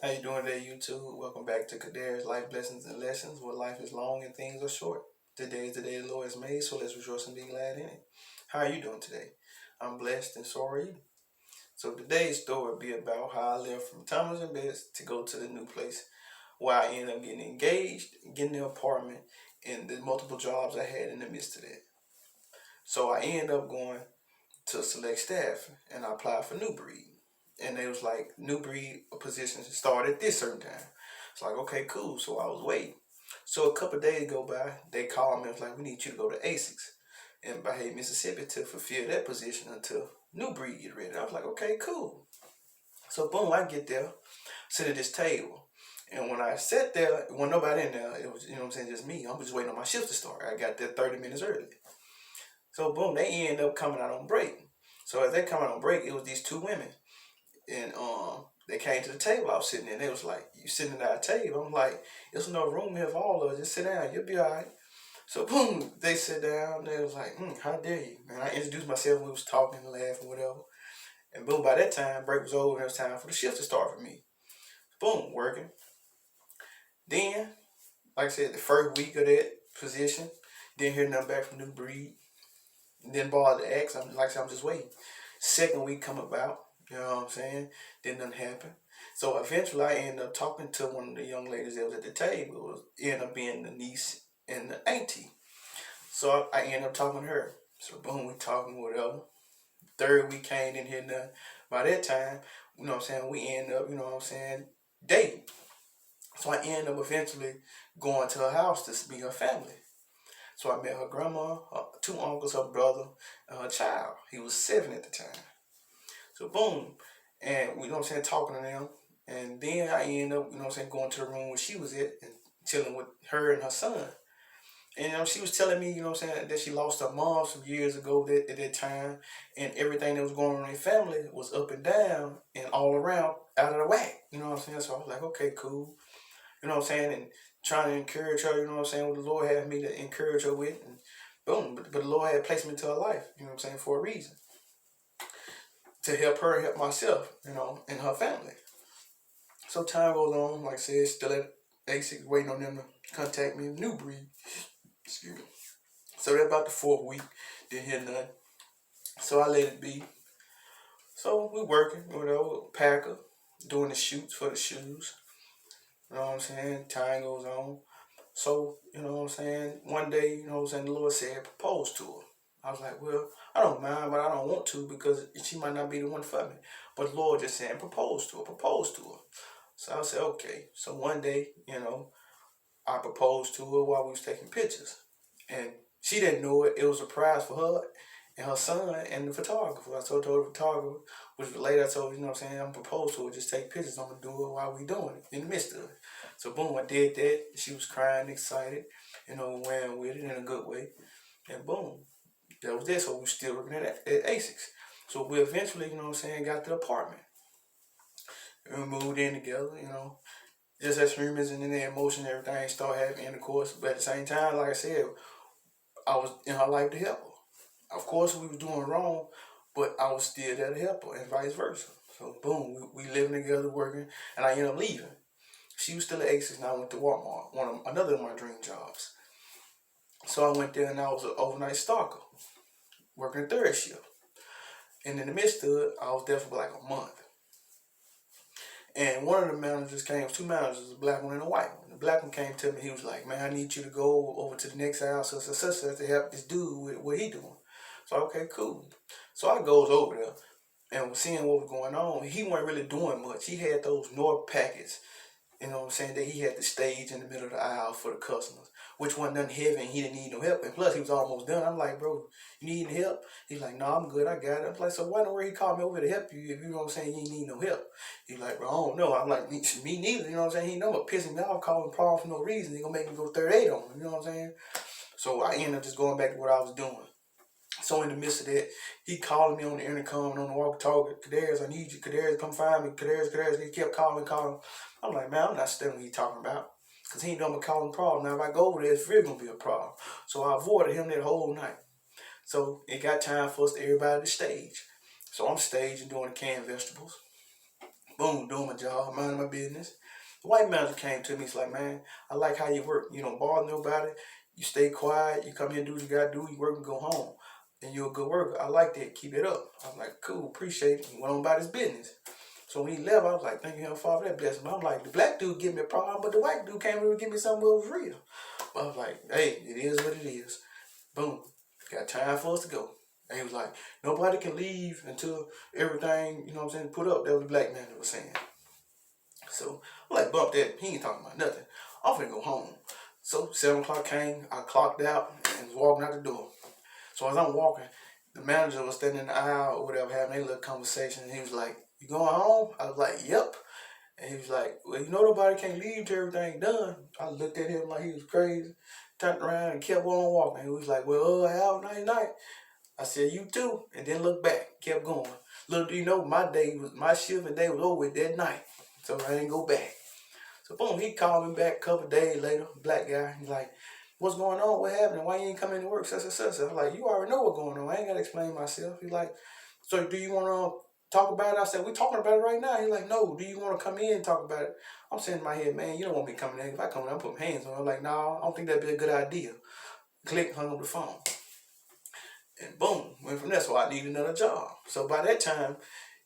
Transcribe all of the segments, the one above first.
How you doing today, YouTube? Welcome back to Kader's Life Blessings and Lessons, where life is long and things are short. Today is the day the Lord has made, so let's rejoice and be glad in it. How are you doing today? I'm blessed and so are you. So today's story will be about how I left from Thomas and Betts to go to the new place, where I ended up getting engaged, getting the apartment, and the multiple jobs I had in the midst of that. So I ended up going to select staff, and I applied for New Breed. And they was like, New Breed positions start at this certain time. It's like, okay, cool. So I was waiting. So a couple of days go by, they called me and was like, we need you to go to ASICS in Bahia, Mississippi to fulfill that position until New Breed get ready. I was like, okay, cool. So boom, I get there, sit at this table. And when I sat there, when nobody in there, it was, you know what I'm saying, just me. I'm just waiting on my shift to start. I got there 30 minutes early. So boom, they end up coming out on break. So as they come out on break, it was these two women, and they came to the table I was sitting in. They was like, "You sitting at our table?" I'm like, "There's no room here for all of us. Just sit down. You'll be all right." So boom, they sit down. They was like, "How dare you?" And I introduced myself. We was talking, laughing, whatever. And boom, by that time, break was over. And it was time for the shift to start for me. Boom, working. Then, like I said, the first week of that position, didn't hear nothing back from New Breed. Didn't bother to ask. I'm like I said, I'm just waiting. Second week come about, you know what I'm saying? Then nothing happened. So eventually I ended up talking to one of the young ladies that was at the table. It was ended up being the niece and the auntie. So I ended up talking to her. So boom, we talking whatever. Third week came in here now. By that time, you know what I'm saying, we end up, you know what I'm saying, dating. So I ended up eventually going to her house to meet her family. So I met her grandma, her two uncles, her brother, and her child. He was 7 at the time. So boom, and you know what I'm saying, talking to them, and then I ended up, you know what I'm saying, going to the room where she was at and chilling with her and her son. And she was telling me, you know what I'm saying, that she lost her mom some years ago at that time, and everything that was going on in their family was up and down and all around out of the whack. You know what I'm saying? So I was like, okay, cool. You know what I'm saying? And trying to encourage her, you know what I'm saying, what the Lord had me to encourage her with. And boom, but the Lord had placed me into her life, you know what I'm saying, for a reason. To help her and help myself, you know, and her family. So time goes on, like I said, still at ASIC, waiting on them to contact me. New Breed, excuse me. So they're about the fourth week, didn't hear nothing. So I let it be. So we working, you know, Packer, doing the shoots for the shoes. You know what I'm saying? Time goes on. So, you know what I'm saying? One day, you know what I'm saying, the Lord said, propose to her. I was like, well, I don't mind, but I don't want to because she might not be the one for me. But the Lord just said, propose to her, propose to her. So I said, okay. So one day, you know, I proposed to her while we was taking pictures. And she didn't know it. It was a surprise for her and her son and the photographer. I told her the photographer, which later I told her, you know what I'm saying, I'm proposed to her, just take pictures. I'm going to do it while we doing it, in the midst of it. So boom, I did that. She was crying, excited, you know, wearing with it in a good way. And boom, that was it. So we still working at ASICS. So we eventually, you know what I'm saying, got the apartment. And we moved in together, you know. Just as humans and then the emotion, everything start happening, of course. But at the same time, like I said, I was in her life to help her. Of course, we was doing wrong, but I was still there to help her, and vice versa. So boom, we living together, working, and I ended up leaving. She was still at Aces, and I went to Walmart, another of my dream jobs. So I went there, and I was an overnight stalker, working third shift. And in the midst of it, I was there for like a month. And one of the managers came, two managers, a black one and a white one. The black one came to me, he was like, man, I need you to go over to the next house, such to help this dude with what he doing. So, okay, cool. So I goes over there and was seeing what was going on. He wasn't really doing much. He had those North packets, you know what I'm saying, that he had the stage in the middle of the aisle for the customers, which wasn't nothing heavy and he didn't need no help. And plus, he was almost done. I'm like, bro, you need any help? He's like, no, I'm good. I got it. I'm like, so why don't he call me over to help you if you know what I'm saying, you ain't need no help? He's like, bro, I don't know. I'm like, me neither. You know what I'm saying? He know what pissing me off, calling problem for no reason. He gonna make me go 38 on him. You know what I'm saying? So I ended up just going back to what I was doing. So in the midst of that, he calling me on the intercom and on the walkie-talkie, Kadarius, I need you, Kadarius, come find me, Kadarius. He kept calling. I'm like, man, I'm not studying what he's talking about. Because he know I'm a calling problem. Now, if I go over there, it's really going to be a problem. So I avoided him that whole night. So it got time for us to everybody to stage. So I'm staging doing the canned vegetables. Boom, doing my job, minding my business. The white manager came to me. He's like, man, I like how you work. You don't bother nobody. You stay quiet. You come here and do what you got to do. You work and go home. And you're a good worker. I like that. Keep it up. I'm like, cool, appreciate it. He went on about his business. So when he left, I was like, thank you, Heavenly Father, for that blessing. I'm like, the black dude give me a problem, but the white dude came over and give me something that was real. But I was like, hey, it is what it is. Boom. Got time for us to go. And he was like, nobody can leave until everything, you know what I'm saying, put up. That was the black man that was saying. So I'm like, bump that. He ain't talking about nothing. I'm finna go home. So 7 o'clock came, I clocked out and was walking out the door. So as I'm walking, the manager was standing in the aisle or whatever, having a little conversation. And he was like, you going home? I was like, yep. And he was like, well, you know nobody can't leave till everything done. I looked at him like he was crazy, turned around and kept on walking. He was like, well, have a nice night. I said, you too. And then looked back, kept going. Little do you know, my shift and day was over with that night. So I didn't go back. So boom, he called me back a couple of days later, black guy. He's like, what's going on? What happened? Why you ain't coming to work? Such and such. I'm like, you already know what's going on. I ain't got to explain myself. He's like, so do you want to talk about it? I said, we talking about it right now. He's like, no, do you want to come in and talk about it? I'm saying in my head, man, you don't want me coming in. If I come in, I'm putting hands on him. I'm like, no, I don't think that'd be a good idea. Click, hung up the phone. And boom, went from there. So I needed another job. So by that time,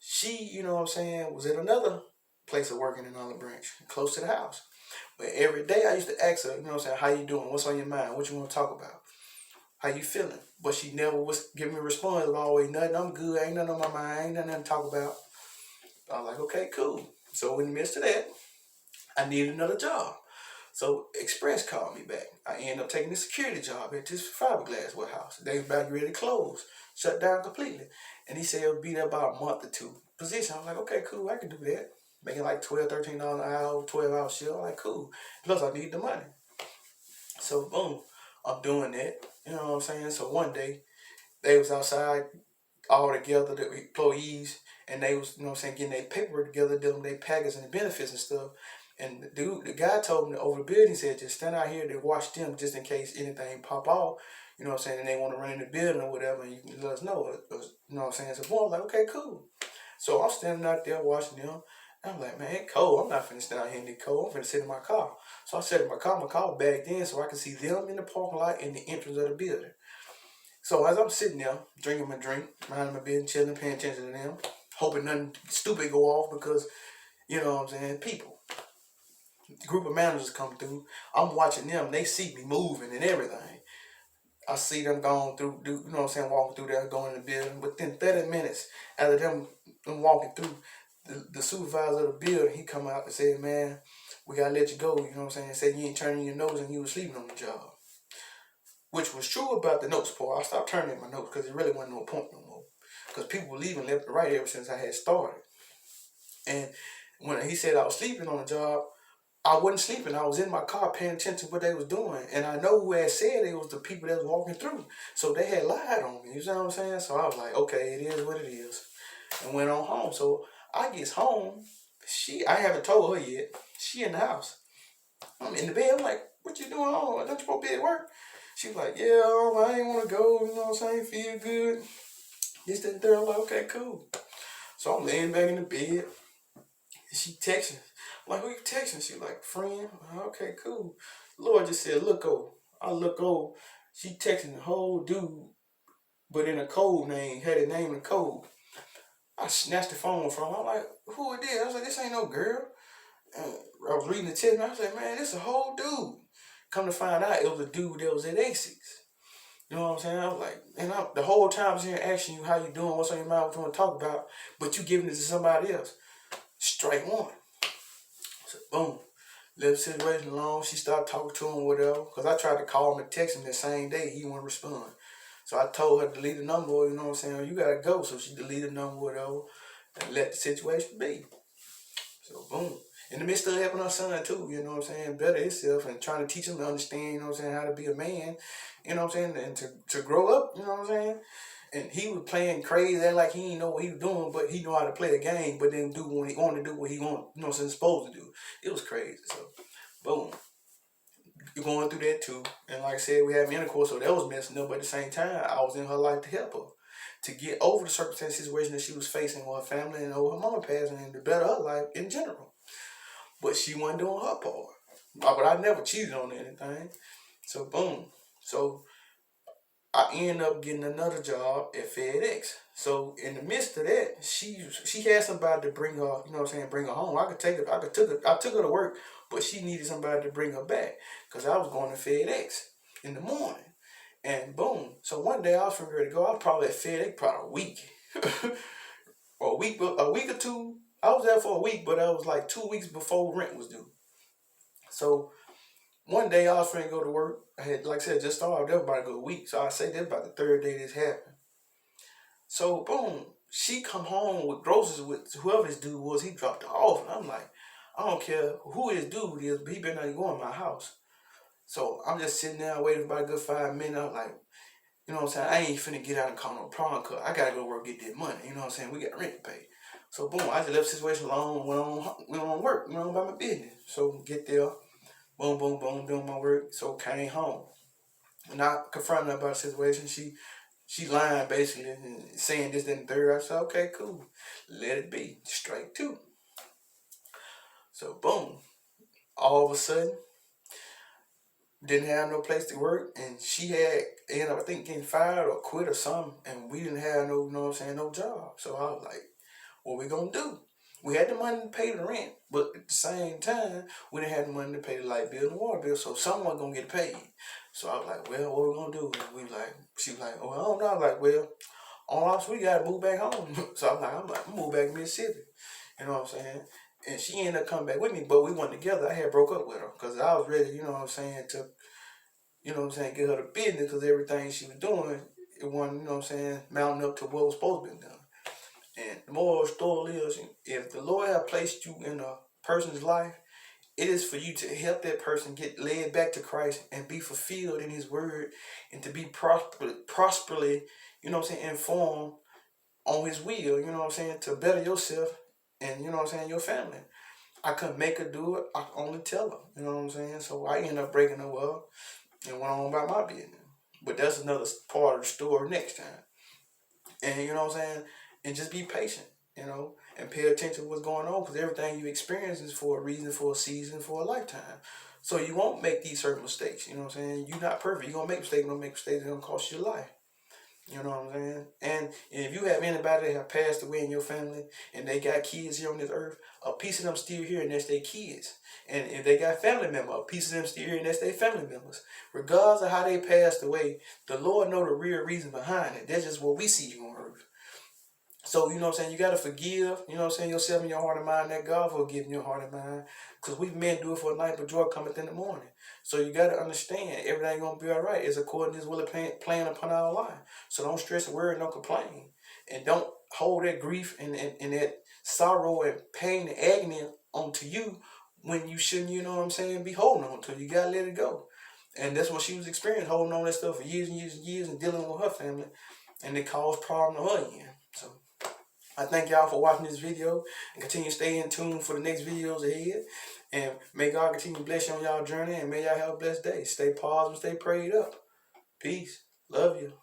she, you know what I'm saying, was at another place of working in Olive Branch, close to the house. But every day I used to ask her, you know what I'm saying, how you doing? What's on your mind? What you want to talk about? How you feeling? But she never was giving me a response. It was always nothing. I'm good. Ain't nothing on my mind. Ain't nothing to talk about. I was like, okay, cool. So in the midst of that, I needed another job. So Express called me back. I ended up taking the security job at this fiberglass warehouse. They was about ready to close, shut down completely. And he said it'll be there about a month or two. Position. I'm like, okay, cool, I can do that. Making like $12, $13 an hour, 12-hour shift. I'm like, cool. Plus I need the money. So boom, I'm doing that. You know what I'm saying? So one day they was outside all together, the employees, and they was, you know what I'm saying, getting their paperwork together, dealing with their packages and benefits and stuff. And the guy told me over the building, said, just stand out here to watch them just in case anything pop off, you know what I'm saying, and they want to run in the building or whatever, and you can let us know. You know what I'm saying? So boom, I'm like, okay, cool. So I'm standing out there watching them. And I'm like, man, it's cold. I'm not finna stand out here in the cold. I'm finna sit in my car. So I sat in my car backed in so I could see them in the parking lot and the entrance of the building. So as I'm sitting there, drinking my drink, minding my business, chilling, paying attention to them, hoping nothing stupid go off because, you know what I'm saying, people. The group of managers come through. I'm watching them. They see me moving and everything. I see them going through, you know what I'm saying, walking through there, going in the building. Within 30 minutes, after them walking through, the supervisor of the building, he come out and said, man, we got to let you go. You know what I'm saying? Said you ain't turning your nose and you was sleeping on the job. Which was true about the notes part. I stopped turning my notes because it really wasn't no point no more. Because people were leaving left and right ever since I had started. And when he said I was sleeping on the job, I wasn't sleeping. I was in my car paying attention to what they was doing. And I know who had said it was the people that was walking through. So they had lied on me. You know what I'm saying? So I was like, okay, it is what it is. And went on home. So I gets home. I haven't told her yet. She in the house. I'm in the bed. I'm like, what you doing home? Don't you supposed to be at work? She was like, yeah, I ain't want to go. You know what I'm saying? Feel good. This, that, and third. I'm like, okay, cool. So I'm laying back in the bed. And she texting. I'm like, who you texting? She like, friend. Okay, cool. Lord just said, look over. I look over. She texting the whole dude, but in a code name. Had a name in a code. I snatched the phone from her. I'm like, who it is? I was like, this ain't no girl. And I was reading the text, and I was like, man, this a whole dude. Come to find out, it was a dude that was at ASICS. You know what I'm saying? I was like, and the whole time I was here asking you how you doing, what's on your mind, what you want to talk about, but you giving it to somebody else. Strike one. So boom. Left the situation alone. She started talking to him, whatever. Because I tried to call him and text him the same day. He wouldn't respond. So I told her to delete the number, you know what I'm saying? You gotta go. So she deleted the number, whatever, and let the situation be. So boom. In the midst of helping her son too, you know what I'm saying, better himself and trying to teach him to understand, you know what I'm saying, how to be a man, you know what I'm saying, and to grow up, you know what I'm saying. And he was playing crazy, that like he didn't know what he was doing, but he know how to play a game, but then do when he want to do what he want, you know what I'm saying, supposed to do. It was crazy. So boom. You're going through that too. And like I said, we had intercourse, so that was messing up, but at the same time, I was in her life to help her. to get over the circumstance situation that she was facing with her family and over her mama passing and to better her life in general. But she wasn't doing her part. But I never cheated on anything. So boom. So I ended up getting another job at FedEx. So in the midst of that, she had somebody to bring her, you know what I'm saying, bring her home. I took her to work, but she needed somebody to bring her back because I was going to FedEx in the morning. And boom. So one day I was ready to go. I was probably at FedEx probably a week. or a week or two. I was there for a week, but that was like 2 weeks before rent was due. So one day I was trying to go to work. I had, like I said, just started. That was about a good week. So I say that's about the third day this happened. So boom, she come home with groceries with whoever this dude was. He dropped her off, and I'm like, I don't care who this dude is, but he better not go in my house. So I'm just sitting there waiting about a good 5 minutes. I'm like, you know what I'm saying? I ain't finna get out and call no problem cause I gotta go to work get that money. You know what I'm saying? We got rent to pay. So boom, I just left the situation alone, went on work, went on about my business. So get there, boom, boom, boom, doing my work. So came home. And I confronted her about the situation. She lying basically and saying this, that, and third. I said, okay, cool. Let it be. Strike two. So boom. All of a sudden, didn't have no place to work, and she had ended up, I think, getting fired or quit or something, and we didn't have no, you know what I'm saying, no job. So I was like, what we gonna do? We had the money to pay the rent, but at the same time, we didn't have the money to pay the light bill and the water bill, so someone gonna get paid. So I was like, well, what we gonna do? And she was like, oh, I don't know. I was like, well, all else we gotta move back home. So I'm like, I'm move back to Mississippi. You know what I'm saying? And she ended up coming back with me, but we went together. I had broke up with her because I was ready, you know what I'm saying, to, you know what I'm saying, get her the business because everything she was doing, it wasn't, you know what I'm saying, mounting up to what was supposed to be done. And the moral of the story is, if the Lord has placed you in a person's life, it is for you to help that person get led back to Christ and be fulfilled in His Word and to be prosperly, you know what I'm saying, informed on His will, you know what I'm saying, to better yourself and, you know what I'm saying, your family. I couldn't make her do it. I could only tell her, you know what I'm saying. So I ended up breaking her up and went on about my business. But that's another part of the story next time. And you know what I'm saying? And just be patient, you know, and pay attention to what's going on because everything you experience is for a reason, for a season, for a lifetime. So you won't make these certain mistakes, you know what I'm saying? You're not perfect. You're going to make mistakes. You're going to make mistakes. It's going to cost you your life. You know what I'm saying? And if you have anybody that have passed away in your family and they got kids here on this earth, a piece of them still here and that's their kids. And if they got family members, a piece of them still here and that's their family members. Regardless of how they passed away, the Lord know the real reason behind it. That's just what we see you on earth. So, you know what I'm saying, you got to forgive, you know what I'm saying, yourself and your heart and mind, that God forgive your heart and mind. Because we men do it for a night, but joy cometh in the morning. So you got to understand, everything going to be all right. It's according to His will and plan upon our life. So don't stress, worry, don't complain. And don't hold that grief and that sorrow and pain and agony onto you when you shouldn't, you know what I'm saying, be holding on to it. You got to let it go. And that's what she was experiencing, holding on to that stuff for years and years and years and dealing with her family. And it caused problems to her again. So I thank y'all for watching this video and continue to stay in tune for the next videos ahead. And may God continue to bless you on y'all journey and may y'all have a blessed day. Stay positive, stay prayed up. Peace. Love you.